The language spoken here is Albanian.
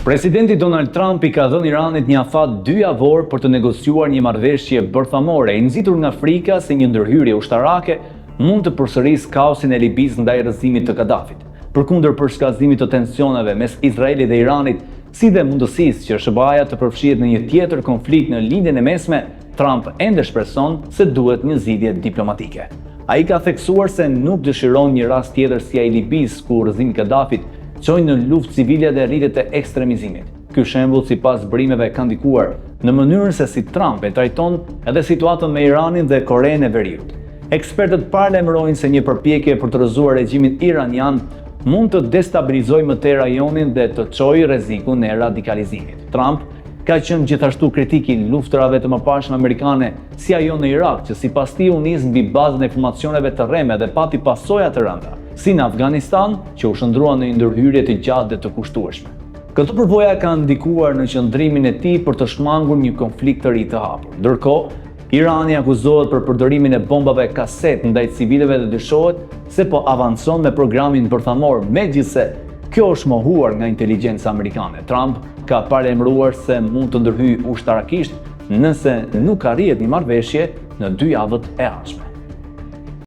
Presidenti Donald Trump I ka dhënë Iranit një afat 2 javor për të negociuar një marrëveshje bërthamore e nxitur nga frika se një ndërhyrje ushtarake mund të përsërisë kaosin e Libisë ndaj rrëzimit të Kadafit. Përkundër përshkallëzimit të tensioneve mes Izraelit dhe Iranit, si dhe mundësisë që SBA-ja të përfshihet në një tjetër konflikt në lindjen e mesme, Trump ende shpreson se duhet një zgjidhje diplomatike. Ai ka theksuar se nuk dëshiron një rast tjetër si ai Libisë ku rrëzimi I Kadafit çojnë në luftë civile dhe rritjet e ekstremizimit. Ky shembull sipas brimeve ka ndikuar në mënyrën se si Trump e trajton edhe situatën me Iranin dhe Korenë e Veriut. Ekspertët paralajmërojnë se një përpjekje për të rrëzuar regjimin iranian mund të destabilizojë më tej rajonin dhe të çojë rrezikun e radikalizimit. Trump ka qenë gjithashtu kritik I luftërave të mëparshme amerikane si ajo në Irak, që sipas tij u nis mbi bazën e informacioneve të rreme dhe pati pasoja të rënda, si në Afganistan, që u shndrua në një ndërhyrje të gjatë dhe të kushtueshme. Këto përvoja kanë ndikuar në qëndrimin e tij për të shmangur një konflikt të ri të hapur. Ndërkohë, Irani akuzohet për përdorimin e bombave kaset ndaj civileve dhe dyshohet se po avancon me programin bërthamor, megjithse kjo është mohuar nga inteligjenca amerikane. Trump ka paralajmëruar se mund të ndërhyjë ushtarakisht nëse nuk arrihet një marrëveshje në 2 javët e ardhshme.